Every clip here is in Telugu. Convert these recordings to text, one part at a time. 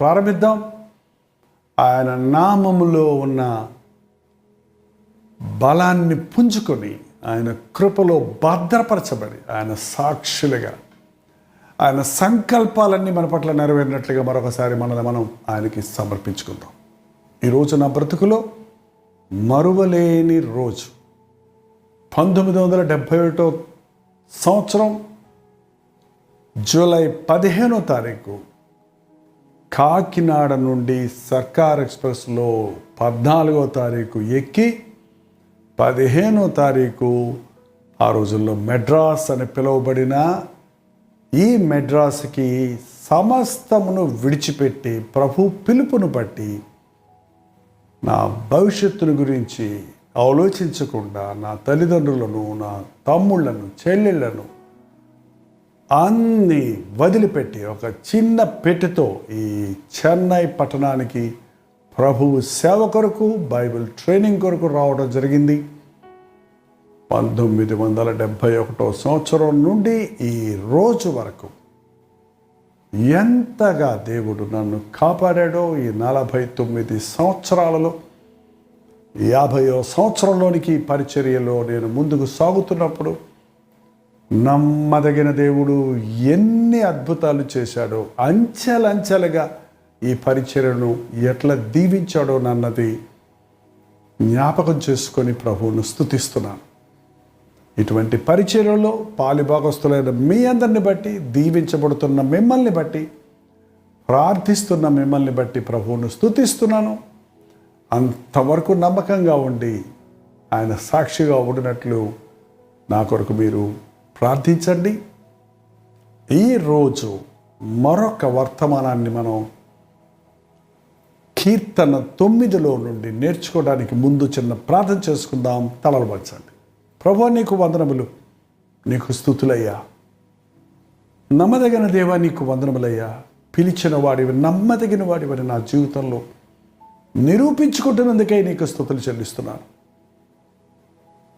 ప్రారంభిద్దాం. ఆయన నామములో ఉన్న బలాన్ని పుంజుకొని, ఆయన కృపలో భద్రపరచబడి, ఆయన సాక్షులుగా, ఆయన సంకల్పాలన్నీ మన పట్ల నెరవేరినట్లుగా మరొకసారి మనల్ని మనం ఆయనకి సమర్పించుకుందాం. ఈరోజు నా బ్రతుకులో మరువలేని రోజు. 1971 సంవత్సరం జూలై 15వ తారీఖు కాకినాడ నుండి సర్కార్ ఎక్స్ప్రెస్లో 14వ తారీఖు ఎక్కి 15వ తారీఖు ఆ రోజుల్లో మెడ్రాస్ అని పిలువబడిన ఈ మెడ్రాస్కి సమస్తమును విడిచిపెట్టి ప్రభు పిలుపును బట్టి నా భవిష్యత్తును గురించి ఆలోచించకుండా నా తల్లిదండ్రులను, నా తమ్ముళ్లను, చెల్లెళ్లను అన్నీ వదిలిపెట్టి ఒక చిన్న పెట్టెతో ఈ చెన్నై పట్టణానికి ప్రభువు సేవ కొరకు, బైబిల్ ట్రైనింగ్ కొరకు రావడం జరిగింది. 1971 సంవత్సరం నుండి ఈ రోజు వరకు ఎంతగా దేవుడు నన్ను కాపాడాడో, ఈ 49 సంవత్సరాలలో 50వ సంవత్సరంలోనికి పరిచర్యలో నేను ముందుకు సాగుతున్నప్పుడు నమ్మదగిన దేవుడు ఎన్ని అద్భుతాలు చేశాడో, అంచెలంచెలుగా ఈ పరిచర్యను ఎట్లా దీవించాడో నన్నది జ్ఞాపకం చేసుకొని ప్రభువును స్తుతిస్తున్నాను. ఇటువంటి పరిచర్యలో పాలిభాగస్తులైన మీ అందరిని బట్టి, దీవించబడుతున్న మిమ్మల్ని బట్టి, ప్రార్థిస్తున్న మిమ్మల్ని బట్టి ప్రభువును స్తుతిస్తున్నాను. అంతవరకు నమ్మకంగా ఉండి ఆయన సాక్షిగా ఉండినట్లు నా కొరకు మీరు ప్రార్థించండి. ఈరోజు మరొక వర్తమానాన్ని మనం కీర్తన 9లో నుండి నేర్చుకోవడానికి ముందు చిన్న ప్రార్థన చేసుకుందాం. తలలు వంచండి. ప్రభువా, నీకు వందనములు, నీకు స్తుతులయ్యా. నమ్మదగిన దేవా, నీకు వందనములయ్యా. పిలిచిన వాడివి, నమ్మదగిన వాడివని నా జీవితంలో నిరూపించుకుంటున్నందుకే నీకు స్తుతులు చెల్లిస్తున్నాను.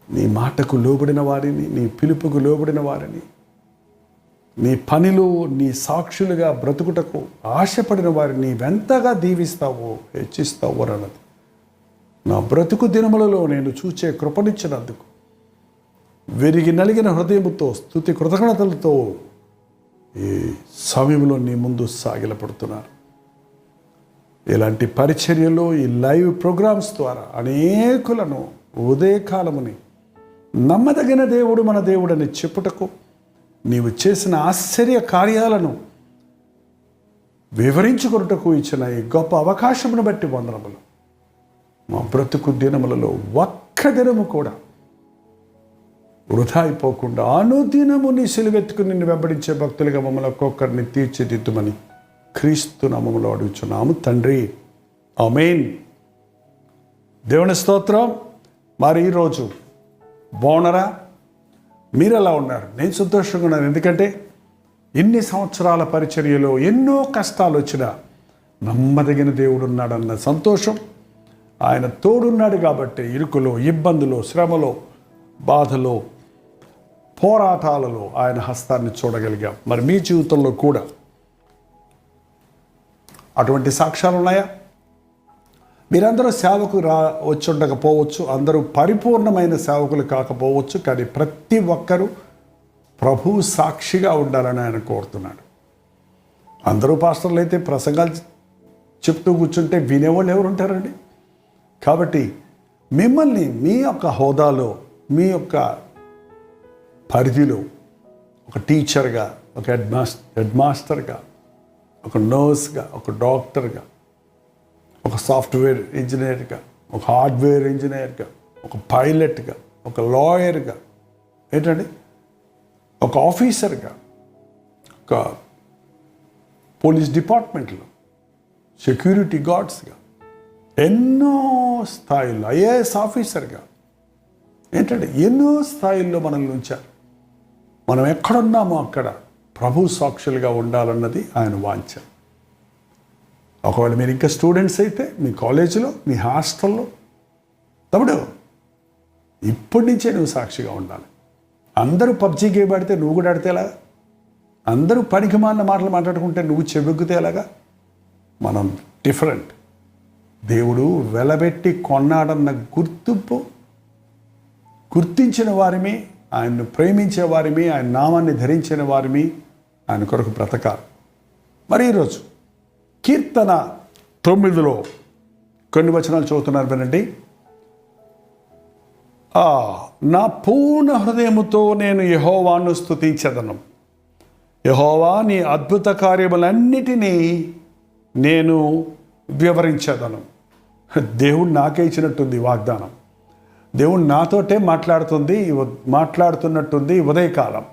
నీ మాటకు లోబడిన వారిని, నీ పిలుపుకు లోబడిన వారిని, నీ పనిలో నీ సాక్షులుగా బ్రతుకుటకు ఆశపడిన వారిని నీవెంతగా దీవిస్తావో, హెచ్చిస్తావో అన్నది నా బ్రతుకు దినములలో నేను చూచే కృపనిచ్చినందుకు విరిగి నలిగిన హృదయముతో, స్తుతి కృతజ్ఞతలతో ఈ సమయంలో నీ ముందు సాగిలపడుతున్నాను. ఇలాంటి పరిచర్యలో, ఈ లైవ్ ప్రోగ్రామ్స్ ద్వారా అనేకులను ఉదయకాలముని నమ్మదగిన దేవుడు మన దేవుడని చెప్పుటకు, నీవు చేసిన ఆశ్చర్య కార్యాలను వివరించుకొనుటకు ఇచ్చిన ఈ గొప్ప అవకాశమును బట్టి వందనములు. మా బ్రతుకు దినములలో ఒక్క దినము కూడా వృధా అయిపోకుండా అనుదినము నీ సిలువెత్తుకుని నిన్ను వెంబడించే భక్తులుగా మమ్మల్ని ఒక్కొక్కరిని తీర్చిదిద్దుమని క్రీస్తు నామములో అడుగుచున్నాము తండ్రి, ఆమేన్. దేవుని స్తోత్రం. మరి ఈరోజు బాగున్నారా? మీరు ఎలా ఉన్నారు? నేను సంతోషంగా ఉన్నాను. ఎందుకంటే ఇన్ని సంవత్సరాల పరిచర్యలో ఎన్నో కష్టాలు వచ్చినా నమ్మదగిన దేవుడు ఉన్నాడన్న సంతోషం, ఆయన తోడున్నాడు కాబట్టి ఇరుకులో, ఇబ్బందులో, శ్రమలో, బాధలో, పోరాటాలలో ఆయన హస్తాన్ని చూడగలిగాం. మరి మీ జీవితంలో కూడా అటువంటి సాక్ష్యాలు ఉన్నాయా? మీరందరూ సేవకు వచ్చి ఉండకపోవచ్చు, అందరూ పరిపూర్ణమైన సేవకులు కాకపోవచ్చు, కానీ ప్రతి ఒక్కరూ ప్రభువు సాక్షిగా ఉండాలని ఆయన కోరుతున్నాడు. అందరూ పాస్టర్లు అయితే ప్రసంగాలు చెప్తూ కూర్చుంటే వినేవాళ్ళు ఎవరు ఉంటారండి? కాబట్టి మిమ్మల్ని మీ యొక్క హోదాలో, మీ యొక్క పరిధిలో ఒక టీచర్గా, ఒక హెడ్ మాస్టర్గా, ఒక నర్స్గా, ఒక డాక్టర్గా, ఒక సాఫ్ట్వేర్ ఇంజనీర్గా, ఒక హార్డ్వేర్ ఇంజనీర్గా, ఒక పైలట్గా, ఒక లాయర్గా, ఏంటండి, ఒక ఆఫీసర్గా, ఒక పోలీస్ డిపార్ట్మెంట్లో సెక్యూరిటీ గార్డ్స్గా, ఎన్నో స్థాయిల్లో ఐఏఎస్ ఆఫీసర్గా, ఏంటంటే ఎన్నో స్థాయిల్లో మనల్ని ఉంచారు. మనం ఎక్కడున్నామో అక్కడ ప్రభు సాక్షులుగా ఉండాలన్నది ఆయన వాంఛ. ఒకవేళ మీరు ఇంకా స్టూడెంట్స్ అయితే మీ కాలేజీలో, మీ హాస్టల్లో, తమ్ముడు ఇప్పటి నుంచే నువ్వు సాక్షిగా ఉండాలి. అందరూ పబ్జీ గేమ్ ఆడితే నువ్వు కూడా ఆడితే ఎలాగా? అందరూ పనికి మాలిన మాటలు మాట్లాడుకుంటే నువ్వు చెబుగ్గితే ఎలాగా? మనం డిఫరెంట్. దేవుడు వెలబెట్టి కొన్నాడన్న గుర్తించిన వారిమి, ఆయన్ను ప్రేమించే వారిమి, ఆయన నామాన్ని ధరించిన వారిమి, ఆయన కొరకు బ్రతకాలి. మరి ఈరోజు కీర్తన 9లో కొన్ని వచనాలు చదువుతున్నారు వినండి. నా పూర్ణ హృదయముతో నేను యెహోవాను స్తుతించెదను. యెహోవా, నీ అద్భుత కార్యములన్నిటినీ నేను వివరించెదను. దేవుడు నాకే ఇచ్చినట్టుంది వాగ్దానం. దేవుడు నాతోటే మాట్లాడుతున్నట్టుంది ఉదయకాలం.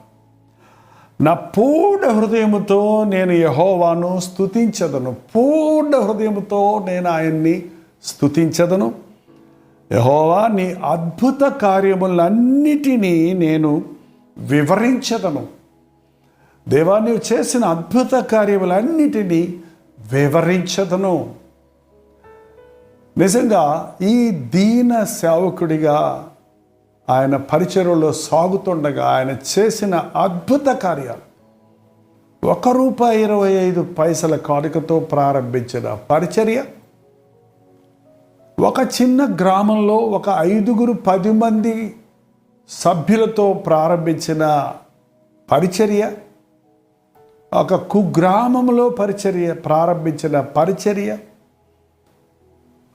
నా పూర్ణ హృదయముతో నేను యెహోవాను స్తుతించెదను. పూర్ణ హృదయముతో నేను ఆయన్ని స్తుతించెదను. యెహోవా, నీ అద్భుత కార్యములన్నిటినీ నేను వివరించెదను. దేవా, నీవు చేసిన అద్భుత కార్యములన్నిటినీ వివరించెదను. నిజంగా ఈ దీన సేవకుడిగా ఆయన పరిచర్యలో సాగుతుండగా ఆయన చేసిన అద్భుత కార్యాలు, ₹1.25 కానుకతో ప్రారంభించిన పరిచర్య, ఒక చిన్న గ్రామంలో ఒక 5-10 మంది సభ్యులతో ప్రారంభించిన పరిచర్య, ఒక కుగ్రామంలో ప్రారంభించిన పరిచర్య,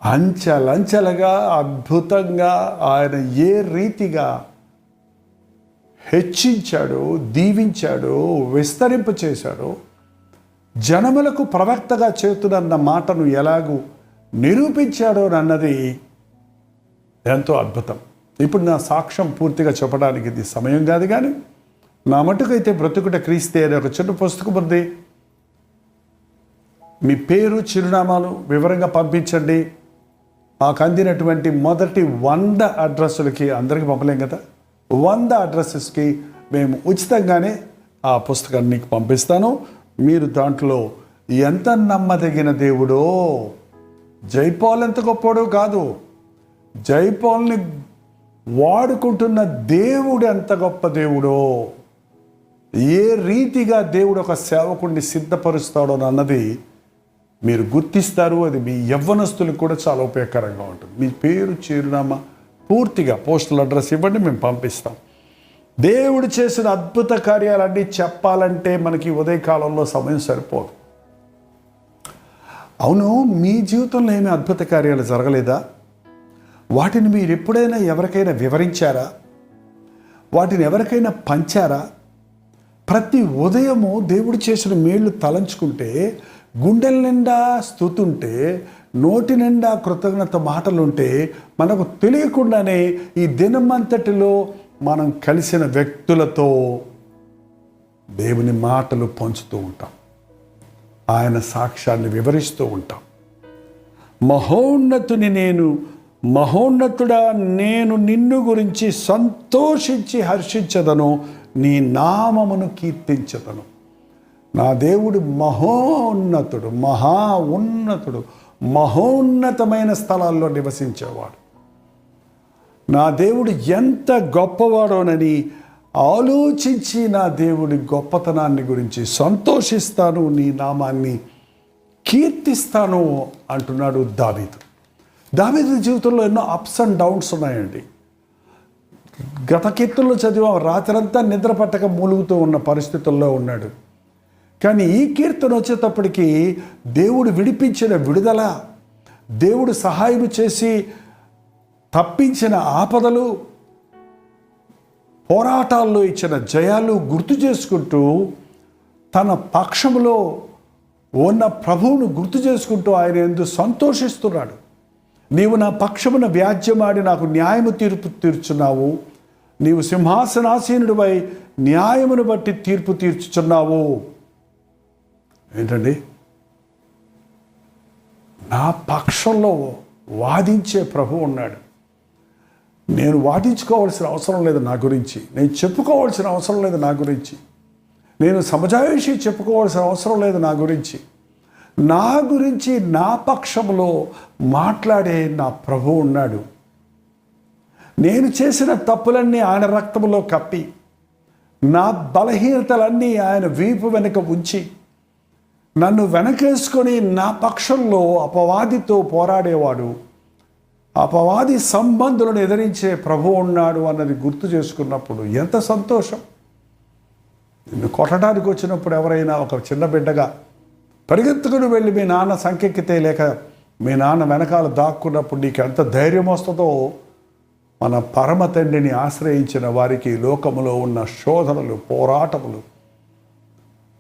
అంచెలంచెలుగా అద్భుతంగా ఆయన ఏ రీతిగా హెచ్చించాడో, దీవించాడో, విస్తరింప చేశాడో, జనములకు ప్రవక్తగా చేతునన్న మాటను ఎలాగూ నిరూపించాడో అన్నది ఎంతో అద్భుతం. ఇప్పుడు నా సాక్ష్యం పూర్తిగా చెప్పడానికి ఇది సమయం కాదు, కానీ నా మటుకైతే బ్రతుకుట క్రీస్తే అనే ఒక చిన్న పుస్తకం ఉంది. మీ పేరు, చిరునామాలు వివరంగా పంపించండి. మాకు అందినటువంటి మొదటి 100 అడ్రస్లకి, అందరికీ పంపలేం కదా, 100 అడ్రస్కి మేము ఉచితంగానే ఆ పుస్తకాన్ని మీకు పంపిస్తాను. మీరు దాంట్లో ఎంత నమ్మదగిన దేవుడో, జైపాల్ ఎంత గొప్పడో కాదు, జైపాల్ని వాడుకుంటున్న దేవుడు ఎంత గొప్ప దేవుడో, ఏ రీతిగా దేవుడు ఒక సేవకుడిని సిద్ధపరుస్తాడో అన్నది మీరు గుర్తిస్తారు. అది మీ యవ్వనస్తులకు కూడా చాలా ఉపయోగకరంగా ఉంటుంది. మీ పేరు, చిరునామా పూర్తిగా పోస్టల్ అడ్రస్ ఇవ్వండి, మేము పంపిస్తాం. దేవుడు చేసిన అద్భుత కార్యాలన్నీ చెప్పాలంటే మనకి ఉదయకాలంలో సమయం సరిపోదు. అవును, మీ జీవితంలో ఏమీ అద్భుత కార్యాలు జరగలేదా? వాటిని మీరు ఎప్పుడైనా ఎవరికైనా వివరించారా? వాటిని ఎవరికైనా పంచారా? ప్రతి ఉదయము దేవుడు చేసిన మేళ్ళు తలంచుకుంటే, గుండెల నిండా స్తుతుంటే, నోటి నిండా కృతజ్ఞత మాటలుంటే, మనకు తెలియకుండానే ఈ దినమంతటిలో మనం కలిసిన వ్యక్తులతో దేవుని మాటలు పంచుతూ ఉంటాం, ఆయన సాక్ష్యాన్ని వివరిస్తూ ఉంటాం. మహోన్నతుడా, నేను నిన్ను గురించి సంతోషించి హర్షించదను, నీ నామమును కీర్తించదను. నా దేవుడు మహోన్నతుడు, ఉన్నతుడు, మహోన్నతమైన స్థలాల్లో నివసించేవాడు. నా దేవుడు ఎంత గొప్పవాడోనని ఆలోచించి నా దేవుడి గొప్పతనాన్ని గురించి సంతోషిస్తాను, నీ నామాన్ని కీర్తిస్తాను అంటున్నాడు దావీదు. దావీదు జీవితంలో ఎన్నో అప్స్ అండ్ డౌన్స్ ఉన్నాయండి. గత కీర్తనలో చదివాం, రాత్రంతా నిద్ర పట్టక మూలుగుతూ ఉన్న పరిస్థితుల్లో ఉన్నాడు. కానీ ఈ కీర్తన వచ్చేటప్పటికి దేవుడు విడిపించిన విడుదల, దేవుడు సహాయం చేసి తప్పించిన ఆపదలు, పోరాటాల్లో ఇచ్చిన జయాలు గుర్తు చేసుకుంటూ, తన పక్షంలో ఉన్న ప్రభువును గుర్తు చేసుకుంటూ ఆయన యందు సంతోషిస్తున్నాడు. నీవు నా పక్షమున వ్యాజ్యమాడి నాకు న్యాయము తీర్పు తీర్చున్నావు, నీవు సింహాసనాసీనుడివై న్యాయమును బట్టి తీర్పు తీర్చుచున్నావు. ఏంటండి, నా పక్షంలో వాదించే ప్రభు ఉన్నాడు. నేను వాదించుకోవాల్సిన అవసరం లేదు నా గురించి, నేను చెప్పుకోవాల్సిన అవసరం లేదు నా గురించి, నేను సమజాయిషి చెప్పుకోవాల్సిన అవసరం లేదు నా గురించి. నా పక్షంలో మాట్లాడే నా ప్రభు ఉన్నాడు. నేను చేసిన తప్పులన్నీ ఆయన రక్తంలో కప్పి, నా బలహీనతలన్నీ ఆయన వీపు వెనుక ఉంచి, నన్ను వెనకేసుకొని నా పక్షంలో అపవాదితో పోరాడేవాడు, అపవాది సంబంధులను ఎదిరించే ప్రభువు ఉన్నాడు అన్నది గుర్తు చేసుకున్నప్పుడు ఎంత సంతోషం. నిన్ను కొట్టడానికి వచ్చినప్పుడు ఎవరైనా ఒక చిన్న బిడ్డగా పరిగెత్తుకుని వెళ్ళి మీ నాన్న సంకెక్కితే, లేక మీ నాన్న వెనకాల దాక్కున్నప్పుడు నీకు ఎంత ధైర్యం వస్తుందో, మన పరమ తండ్రిని ఆశ్రయించిన వారికి లోకములో ఉన్న శోధనలు, పోరాటములు,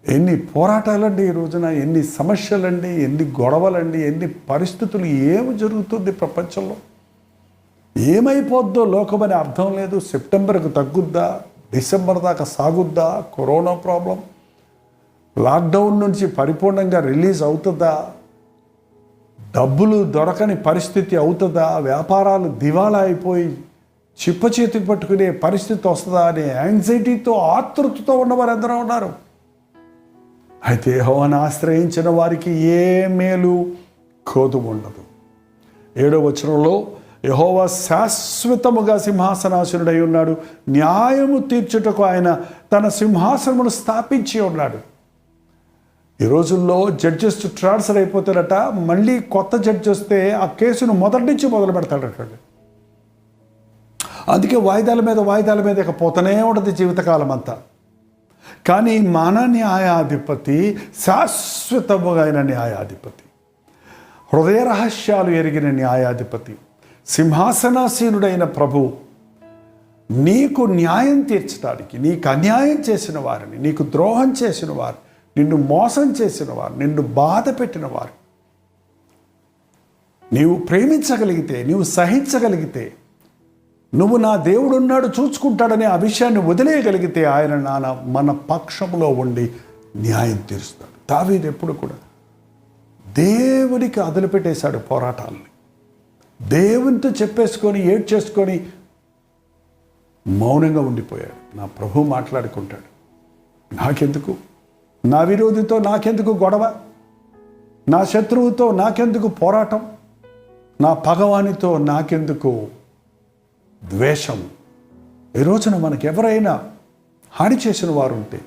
ఎన్ని పోరాటాలండి ఈ రోజున, ఎన్ని సమస్యలండి, ఎన్ని గొడవలండి, ఎన్ని పరిస్థితులు, ఏమి జరుగుతుంది ప్రపంచంలో, ఏమైపోద్దో లోకమని అర్థం లేదు. సెప్టెంబర్కు తగ్గుద్దా, డిసెంబర్ దాకా సాగుద్దా, కరోనా ప్రాబ్లం, లాక్డౌన్ నుంచి పరిపూర్ణంగా రిలీజ్ అవుతుందా, డబ్బులు దొరకని పరిస్థితి అవుతుందా, వ్యాపారాలు దివాలా అయిపోయి చిప్ప చేతికి పట్టుకునే పరిస్థితి వస్తుందా అనే యాంగ్జైటీతో, ఆతృతతో ఉన్నవారు ఎందరో ఉన్నారు. అయితే యెహోవాను ఆశ్రయించిన వారికి ఏ మేలు కోదు ఉండదు. 7వ వచనంలో యెహోవా శాశ్వతముగా సింహాసనాసనుడై ఉన్నాడు, న్యాయము తీర్చుటకు ఆయన తన సింహాసనమును స్థాపించి ఉన్నాడు. ఈ రోజుల్లో జడ్జెస్ ట్రాన్స్ఫర్ అయిపోతారట, మళ్ళీ కొత్త జడ్జి వస్తే ఆ కేసును మొదటి నుంచి మొదలు పెడతాడట. అందుకే వాయిదాల మీద ఇక పోతూనే ఉంటుంది జీవితకాలం అంతా. కానీ మన న్యాయాధిపతి శాశ్వతముగా అయిన న్యాయాధిపతి, హృదయ రహస్యాలు ఎరిగిన న్యాయాధిపతి, సింహాసనాసీనుడైన ప్రభు నీకు న్యాయం తీర్చడానికి, నీకు అన్యాయం చేసిన వారిని, నీకు ద్రోహం చేసిన వారు, నిన్ను మోసం చేసిన వారు, నిన్ను బాధ పెట్టిన వారు నీవు ప్రేమించగలిగితే, నీవు సహించగలిగితే, నువ్వు నా దేవుడున్నాడు చూసుకుంటాడనే ఆ విషయాన్ని వదిలేయగలిగితే ఆయన మన పక్షంలో ఉండి న్యాయం తీరుస్తాడు. దావీదు ఎప్పుడు కూడా దేవునికి వదిలిపెట్టేశాడు పోరాటాలని, దేవునితో చెప్పేసుకొని ఏడ్చేసుకొని మౌనంగా ఉండిపోయాడు. నా ప్రభు మాట్లాడుకుంటాడు, నాకెందుకు, నా విరోధితో నాకెందుకు గొడవ, నా శత్రువుతో నాకెందుకు పోరాటం, నా పగవానితో నాకెందుకు ద్వేషం. ఈ రోజున మనకు ఎవరైనా హాని చేసిన వారు ఉంటే,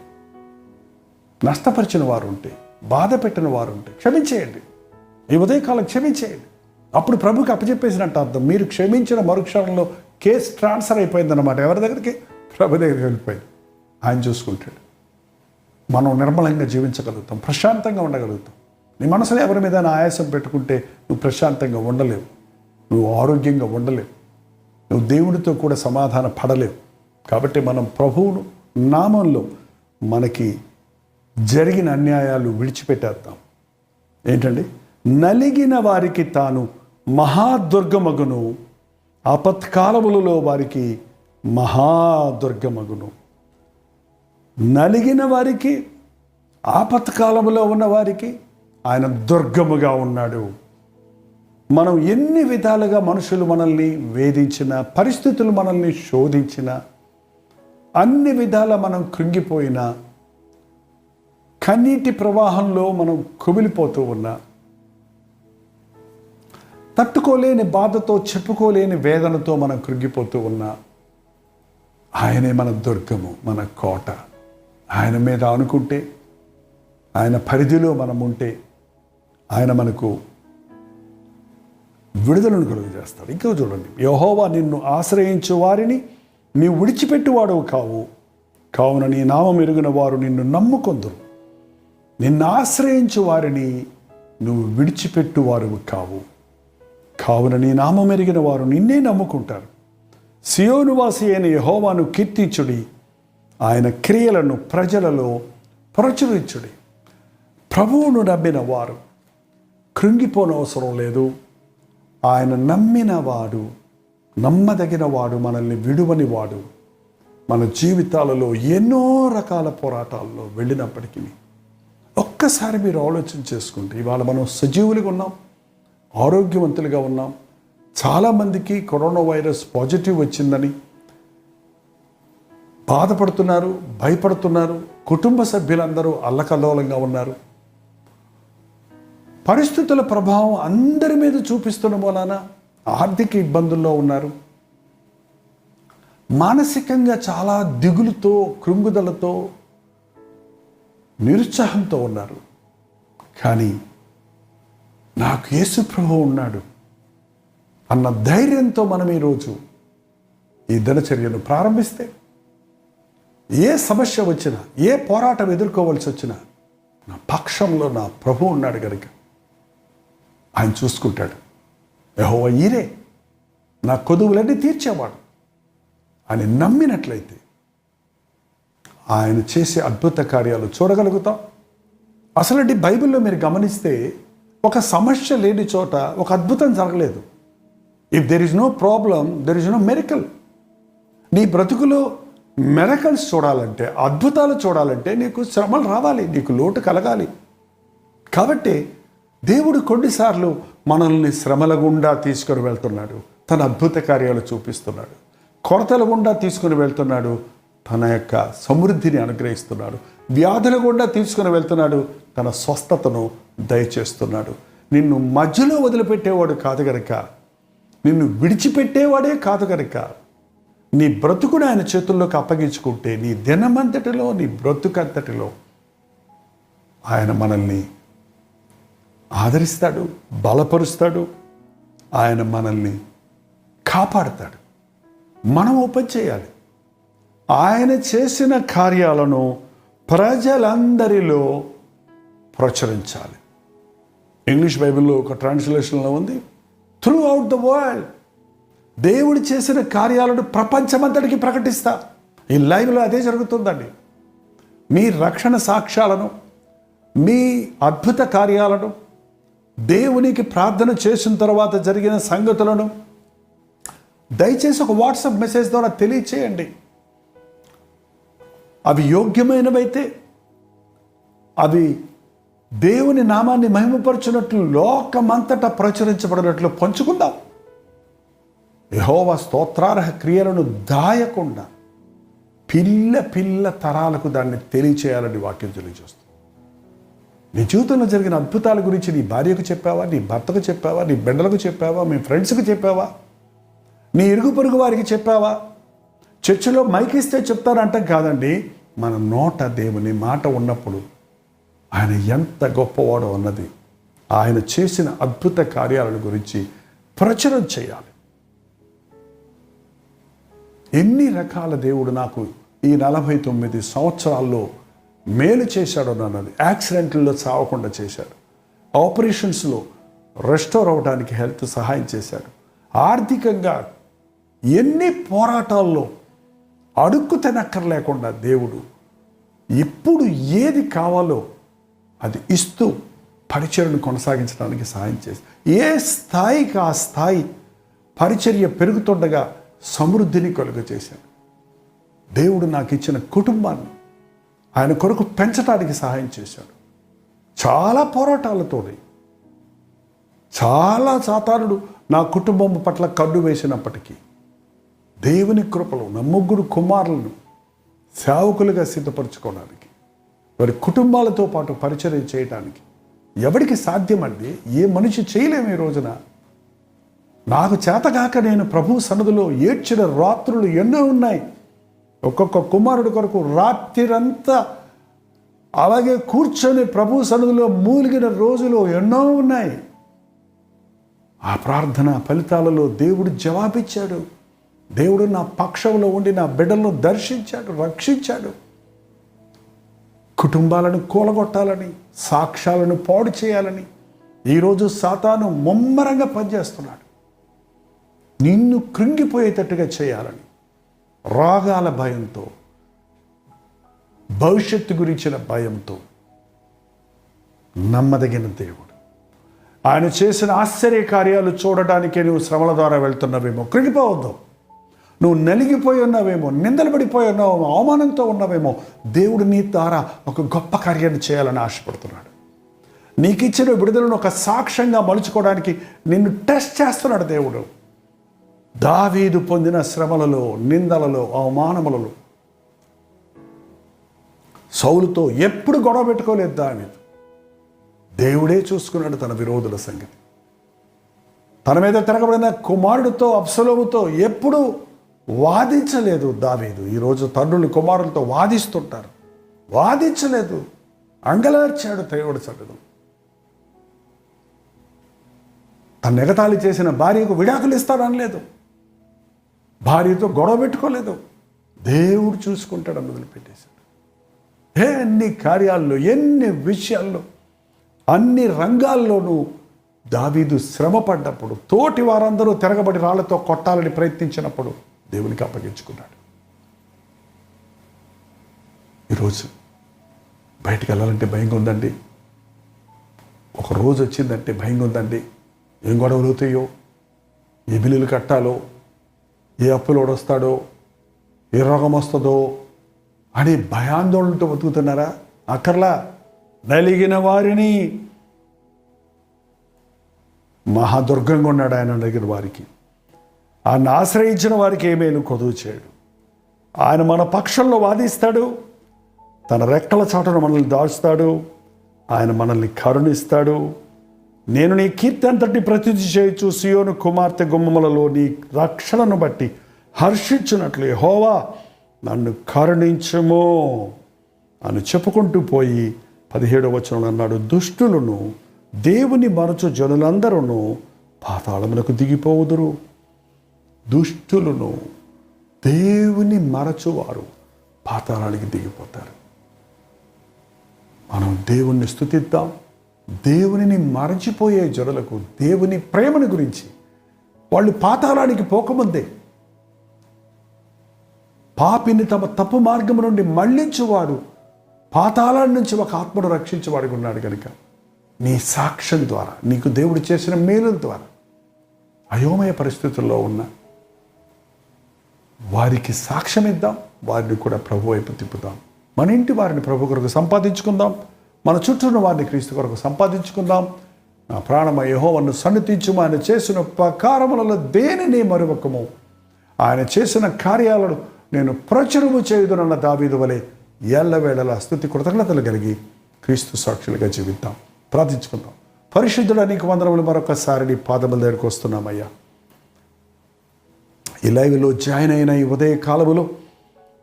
నష్టపరిచిన వారు ఉంటే, బాధ పెట్టిన వారు ఉంటే క్షమించేయండి. ఈ ఉదయకాలం క్షమించేయండి. అప్పుడు ప్రభుకి అప్పచెప్పేసినట్టు అర్థం. మీరు క్షమించిన మరుక్షణంలో కేసు ట్రాన్స్ఫర్ అయిపోయిందన్నమాట. ఎవరి దగ్గరికి? ప్రభు దగ్గరికి వెళ్ళిపోయింది. ఆయన చూసుకుంటాడు. మనం నిర్మలంగా జీవించగలుగుతాం, ప్రశాంతంగా ఉండగలుగుతాం. నీ మనసులో ఎవరి మీద ఆయాసం పెట్టుకుంటే నువ్వు ప్రశాంతంగా ఉండలేవు, నువ్వు ఆరోగ్యంగా ఉండలేవు, నువ్వు దేవుడితో కూడా సమాధాన పడలేవు. కాబట్టి మనం ప్రభువును నామంలో మనకి జరిగిన అన్యాయాలు విడిచిపెట్టేద్దాం. ఏంటండి? నలిగిన వారికి తాను మహాదుర్గమగును, ఆపత్కాలములలో వారికి మహాదుర్గమగును. నలిగిన వారికి, ఆపత్కాలములో ఉన్న వారికి ఆయన దుర్గముగా ఉన్నాడు. మనం ఎన్ని విధాలుగా మనుషులు మనల్ని వేధించిన, పరిస్థితులు మనల్ని శోధించిన, అన్ని విధాల మనం కృంగిపోయినా, కన్నీటి ప్రవాహంలో మనం కుమిలిపోతూ ఉన్నా, తట్టుకోలేని బాధతో, చెప్పుకోలేని వేదనతో మనం కృంగిపోతూ ఉన్నా, ఆయనే మన దుర్గము, మన కోట. ఆయన మీద అనుకుంటే, ఆయన పరిధిలో మనం ఉంటే ఆయన మనకు విడుదలను కలుగజేస్తాడు. ఇంకా చూడండి, యెహోవా నిన్ను ఆశ్రయించు వారిని నీవు విడిచిపెట్టువాడవు కావు, కావున నీ నామం ఎరిగిన వారు నిన్ను నమ్ముకొందురు. నిన్ను ఆశ్రయించు వారిని నువ్వు విడిచిపెట్టువారు కావు, కావున నీ నామం ఎరిగిన వారు నిన్నే నమ్ముకుంటారు. సియోను వాసి అయిన యెహోవాను కీర్తించుడి, ఆయన క్రియలను ప్రజలలో ప్రచురించుడి. ప్రభువును నమ్మిన వారు కృంగిపోనవసరం లేదు. ఆయన నమ్మిన వాడు, నమ్మదగిన వాడు, మనల్ని విడువని వాడు. మన జీవితాలలో ఎన్నో రకాల పోరాటాల్లో వెళ్ళినప్పటికీ ఒక్కసారి మీరు ఆలోచన చేసుకుంటే, ఇవాళ మనం సజీవులుగా ఉన్నాం, ఆరోగ్యవంతులుగా ఉన్నాం. చాలామందికి కరోనా వైరస్ పాజిటివ్ వచ్చిందని బాధపడుతున్నారు, భయపడుతున్నారు. కుటుంబ సభ్యులందరూ అల్లకల్లోలంగా ఉన్నారు. పరిస్థితుల ప్రభావం అందరి మీద చూపిస్తున్న మూలాన ఆర్థిక ఇబ్బందుల్లో ఉన్నారు. మానసికంగా చాలా దిగులుతో, కృంగుదలతో, నిరుత్సాహంతో ఉన్నారు. కానీ నాకు యేసు ప్రభువు ఉన్నాడు అన్న ధైర్యంతో మనం ఈరోజు ఈ దినచర్యను ప్రారంభిస్తే ఏ సమస్య వచ్చినా, ఏ పోరాటం ఎదుర్కోవాల్సి వచ్చినా నా పక్షంలో నా ప్రభువు ఉన్నాడు కనుక ఆయన చూసుకుంటాడు. యెహోవా ఈరే నా కొదువులన్నీ తీర్చేవాడు అని నమ్మినట్లయితే ఆయన చేసే అద్భుత కార్యాలు చూడగలుగుతాం. అసలు బైబిల్లో మీరు గమనిస్తే ఒక సమస్య లేని చోట ఒక అద్భుతం జరగలేదు. If there is no problem, there is no miracle. నీ బ్రతుకులో మెరకల్స్ చూడాలంటే, అద్భుతాలు చూడాలంటే నీకు శ్రమలు రావాలి, నీకు లోటు కలగాలి. కాబట్టి దేవుడు కొన్నిసార్లు మనల్ని శ్రమల గుండా తీసుకొని వెళ్తున్నాడు, తన అద్భుత కార్యాలు చూపిస్తున్నాడు. కొరతల గుండా తీసుకొని వెళ్తున్నాడు, తన యొక్క సమృద్ధిని అనుగ్రహిస్తున్నాడు. వ్యాధుల గుండా తీసుకొని వెళ్తున్నాడు, తన స్వస్థతను దయచేస్తున్నాడు. నిన్ను మధ్యలో వదిలిపెట్టేవాడు కాదు గనక, నిన్ను విడిచిపెట్టేవాడే కాదు గనక, నీ బ్రతుకుని ఆయన చేతుల్లోకి అప్పగించుకుంటే నీ దినమంతటిలో, నీ బ్రతుకంతటిలో ఆయన మనల్ని ఆదరిస్తాడు, బలపరుస్తాడు, ఆయన మనల్ని కాపాడుతాడు. మనం ఓపెన్ చేయాలి. ఆయన చేసిన కార్యాలను ప్రజలందరిలో ప్రచురించాలి. ఇంగ్లీష్ బైబిల్లో ఒక ట్రాన్స్లేషన్లో ఉంది, త్రూ అవుట్ ద వరల్డ్. దేవుడు చేసిన కార్యాలను ప్రపంచమంతటికి ప్రకటిస్తా. ఈ లైవ్లో అదే జరుగుతుందండి. మీ రక్షణ సాక్ష్యాలను, మీ అద్భుత కార్యాలను, దేవునికి ప్రార్థన చేసిన తర్వాత జరిగిన సంగతులను దయచేసి ఒక వాట్సాప్ మెసేజ్ ద్వారా తెలియచేయండి. అవి యోగ్యమైనవైతే, అవి దేవుని నామాన్ని మహిమపరచున్నట్లు, లోకమంతటా ప్రచురించబడినట్లు పంచుకుందాం. యెహోవా స్తోత్రార్హ క్రియలను దాయకుండా పిల్ల తరాలకు దాన్ని తెలియచేయాలని వాక్యం తెలియజేస్తుంది. నీ జీవితంలో జరిగిన అద్భుతాల గురించి నీ భార్యకు చెప్పావా, నీ భర్తకు చెప్పావా, నీ బిడ్డలకు చెప్పావా, మీ ఫ్రెండ్స్కి చెప్పావా, నీ ఇరుగు పొరుగు వారికి చెప్పావా? చర్చిలో మైకిస్తే చెప్తారంటాం కాదండి. మన నోట దేవుని మాట ఉన్నప్పుడు ఆయన ఎంత గొప్పవాడో అన్నది, ఆయన చేసిన అద్భుత కార్యాలను గురించి ప్రచురం చేయాలి. ఎన్ని రకాల దేవుడు నాకు ఈ 49 సంవత్సరాల్లో మేలు చేశాడు అన్నది. యాక్సిడెంట్లలో చావకుండా చేశాడు, ఆపరేషన్స్లో రెస్టోర్ అవడానికి హెల్త్ సహాయం చేశాడు, ఆర్థికంగా ఎన్ని పోరాటాల్లో అడుక్కు తినక్కర్లేకుండా దేవుడు ఇప్పుడు ఏది కావాలో అది ఇస్తూ పరిచర్యను కొనసాగించడానికి సహాయం చేసి, ఏ స్థాయికి ఆ స్థాయి పరిచర్య పెరుగుతుండగా సమృద్ధిని కలుగజేశాడు. దేవుడు నాకు ఇచ్చిన కుటుంబాన్ని ఆయన కొరకు పెంచడానికి సహాయం చేశాడు. చాలా పోరాటాలతోనే, చాలా సాతానుడు నా కుటుంబం పట్ల కన్ను వేసినప్పటికీ దేవుని కృపలో నా 3 కుమారులను సేవకులుగా సిద్ధపరచుకోవడానికి, వారి కుటుంబాలతో పాటు పరిచర్య చేయడానికి ఎవరికి సాధ్యమండి? ఏ మనిషి చేయలేము. ఈ రోజున నాకు చేతగాక నేను ప్రభు సన్నిధిలో ఏడ్చిన రాత్రులు ఎన్నో ఉన్నాయి. ఒక్కొక్క కుమారుడి కొరకు రాత్రిరంతా అలాగే కూర్చొని ప్రభు సన్నిధిలో మూలిగిన రోజులు ఎన్నో ఉన్నాయి. ఆ ప్రార్థన ఫలితాలలో దేవుడు జవాబిచ్చాడు. దేవుడు నా పక్షంలో ఉండి నా బిడ్డలను దర్శించాడు, రక్షించాడు. కుటుంబాలను కూలగొట్టాలని, సాక్ష్యాలను పాడు చేయాలని ఈరోజు సాతాను ముమ్మరంగా పనిచేస్తున్నాడు. నిన్ను కృంగిపోయేటట్టుగా చేయాలని, రోగాల భయంతో, భవిష్యత్తు గురించిన భయంతో. నమ్మదగిన దేవుడు ఆయన చేసిన ఆశ్చర్య కార్యాలు చూడటానికే నువ్వు శ్రమల ద్వారా వెళ్తున్నావేమో, కృంగిపోవద్దు. నువ్వు నలిగిపోయి ఉన్నావేమో, నిందలు పడిపోయి ఉన్నావేమో, అవమానంతో ఉన్నావేమో, దేవుడు నీ ద్వారా ఒక గొప్ప కార్యాన్ని చేయాలని ఆశపడుతున్నాడు. నీకు ఇచ్చిన విడుదలను ఒక సాక్ష్యంగా మలుచుకోవడానికి నిన్ను టెస్ట్ చేస్తున్నాడు దేవుడు. దావీదు పొందిన శ్రమలలో, నిందలలో, అవమానములలో సౌలుతో ఎప్పుడు గొడవ పెట్టుకోలేదు దావీదు. దేవుడే చూసుకున్నాడు తన విరోధుల సంగతి. తన మీద తిరగబడిన కుమారుడితో, అబ్సలోముతో ఎప్పుడు వాదించలేదు దావీదు. ఈరోజు తండ్రులు కుమారులతో వాదిస్తుంటారు. వాదించలేదు, అంగలార్చాడు దేవుడి సన్నిధిలో. తను ఎగతాళి చేసిన భార్యకు విడాకులు ఇస్తాడనలేదు, భార్యతో గొడవ పెట్టుకోలేదు. దేవుడు చూసుకుంటాడు మొదలుపెట్టేశాడు. ఎన్ని కార్యాల్లో, ఎన్ని విషయాల్లో, అన్ని రంగాల్లోనూ దావీదు శ్రమ పడ్డప్పుడు, తోటి వారందరూ తిరగబడి రాళ్లతో కొట్టాలని ప్రయత్నించినప్పుడు దేవునికి అప్పగించుకున్నాడు. ఈరోజు బయటికి వెళ్ళాలంటే భయంగా ఉందండి. ఒక రోజు వచ్చిందంటే భయంగా ఉందండి. ఏం గొడవలు అవుతాయో, ఏ బిల్లులు కట్టాలో, ఏ అప్పులోడు వస్తాడో, ఏ రోగం వస్తుందో అని భయాందోళనతో బతుకుతున్నారా? అక్కర్లా. నలిగిన వారిని, మహాదుర్గంగా ఉన్నాడు ఆయన నలిగిన వారికి. ఆయన ఆశ్రయించిన వారికి ఏమేను కొదువు చేయడు. ఆయన మన పక్షంలో వాదిస్తాడు, తన రెక్కల చాటును మనల్ని దాచుతాడు, ఆయన మనల్ని కరుణిస్తాడు. నేను నీ కీర్తి అంతటి ప్రతిష్ఠ చేయొచ్చు, సియోను కుమార్తె గుమ్మములలో నీ రక్షణను బట్టి హర్షించినట్లు యెహోవా నన్ను కరుణించుము అని చెప్పుకుంటూ పోయి 17వ వచనంలో అన్నాడు, దుష్టులను దేవుని మరచు జనులందరూ పాతాళములకు దిగిపోవుదురు. దుష్టులను దేవుని మరచువారు పాతాళానికి దిగిపోతారు. మనం దేవుణ్ణి స్తుతిద్దాం. దేవునిని మరచిపోయే జనులకు దేవుని ప్రేమను గురించి, వాళ్ళు పాతాళానికి పోకముందే పాపిని తమ తప్పు మార్గం నుండి మళ్లించువాడు, పాతాళాన్ని నుంచి ఒక ఆత్మను రక్షించేవాడిగా ఉన్నాడు కనుక నీ సాక్ష్యం ద్వారా, నీకు దేవుడు చేసిన మేలుల ద్వారా అయోమయ పరిస్థితుల్లో ఉన్న వారికి సాక్ష్యం ఇద్దాం. వారిని కూడా ప్రభు వైపు తిప్పుదాం. మన ఇంటి వారిని ప్రభు కొరకు సంపాదించుకుందాం. మన చుట్టూ ఉన్న వారిని క్రీస్తు కొరకు సంపాదించుకుందాం. నా ప్రాణమ యెహోవాను సన్నిధించుము. ఆయన చేసిన ఉపకారములలో దేనిని మరువకము. ఆయన చేసిన కార్యాలను నేను ప్రచురము చేయుదునన్న దావీదు వలె ఎల్లవేళలా స్తుతి కృతజ్ఞతలు కలిగి క్రీస్తు సాక్షులుగా జీవిద్దాం. ప్రార్థించుకుందాం. పరిశుద్ధుడా, నీకు వందనములు. మరొకసారి నీ పాదముల దగ్గరికి వస్తున్నామయ్యా. ఈ లైవ్లో జాయిన్ అయిన ఈ ఉదయ కాలములో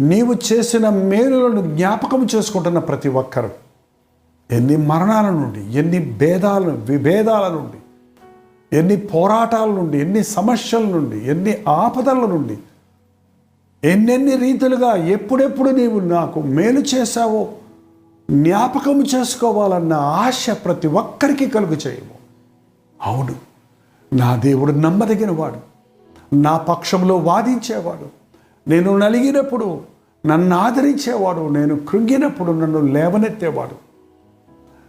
నీవు చేసిన మేలులను జ్ఞాపకం చేసుకుంటున్న ప్రతి ఒక్కరు ఎన్ని మరణాల నుండి, ఎన్ని విభేదాల నుండి, ఎన్ని పోరాటాల నుండి, ఎన్ని సమస్యల నుండి, ఎన్ని ఆపదల నుండి, ఎన్నెన్ని రీతులుగా ఎప్పుడెప్పుడు నీవు నాకు మేలు చేశావో జ్ఞాపకం చేసుకోవాలన్న ఆశ ప్రతి ఒక్కరికి కలుగు చేయము. అవును, నా దేవుడు నమ్మదగిన వాడు, నా పక్షంలో వాదించేవాడు, నేను నలిగినప్పుడు నన్ను ఆదరించేవాడు, నేను కృంగినప్పుడు నన్ను లేవనెత్తేవాడు.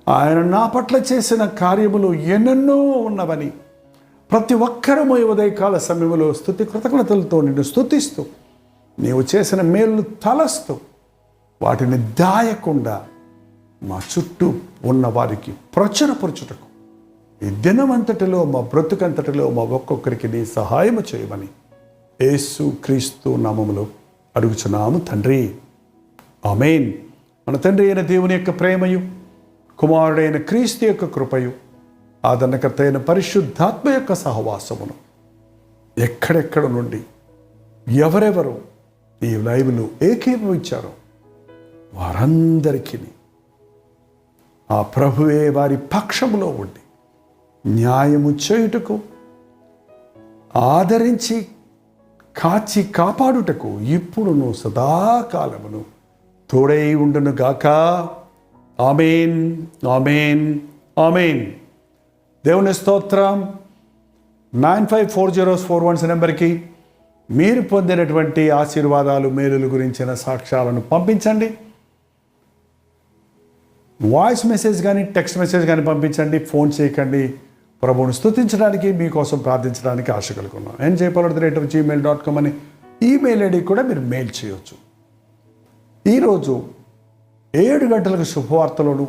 ఆయన నా పట్ల చేసిన కార్యములు ఎన్నెన్నో ఉన్నవని ప్రతి ఒక్కరము ఈ ఉదయకాల సమయంలో స్తుతి కృతజ్ఞతలతో నిన్ను స్తుతిస్తూ, నీవు చేసిన మేలు తలస్తూ, వాటిని దాయకుండా మా చుట్టూ ఉన్న వారికి ప్రచురపరచుటకు ఈ దినమంతటిలో, మా బ్రతుకంతటిలో మా ఒక్కొక్కరికి నీ సహాయము చేయమని యేసు క్రీస్తు నామములో అడుగుచున్నాము తండ్రి. ఆమేన్. మన తండ్రి అయిన దేవుని యొక్క ప్రేమయు, కుమారుడైన క్రీస్తు యొక్క కృపయు, ఆదరణకర్త అయిన పరిశుద్ధాత్మ యొక్క సహవాసమును ఎక్కడెక్కడ నుండి ఎవరెవరు ఈ లైవ్ను ఏకీభవించారో వారందరికీ ఆ ప్రభువే వారి పక్షములో ఉండి న్యాయము చేయుటకు, ఆదరించి కాచి కాపాడుటకు ఇప్పుడును సదాకాలమును తోడై ఉండును గాక. ఆమేన్, ఆమేన్, ఆమేన్. దేవుని స్తోత్రం. 954041 నెంబర్కి మీరు పొందినటువంటి ఆశీర్వాదాలు, మేలుల గురించిన సాక్ష్యాలను పంపించండి. వాయిస్ మెసేజ్ కానీ టెక్స్ట్ మెసేజ్ కానీ పంపించండి. ఫోన్ చేయకండి. ప్రభువును స్తుతించడానికి, మీకోసం ప్రార్థించడానికి ఆశ కలుగున్నాం. njpaul@gmail.com అని ఈమెయిల్ ఐడి కూడా మీరు మెయిల్ చేయవచ్చు. ఈరోజు 7 గంటలకు శుభవార్తలను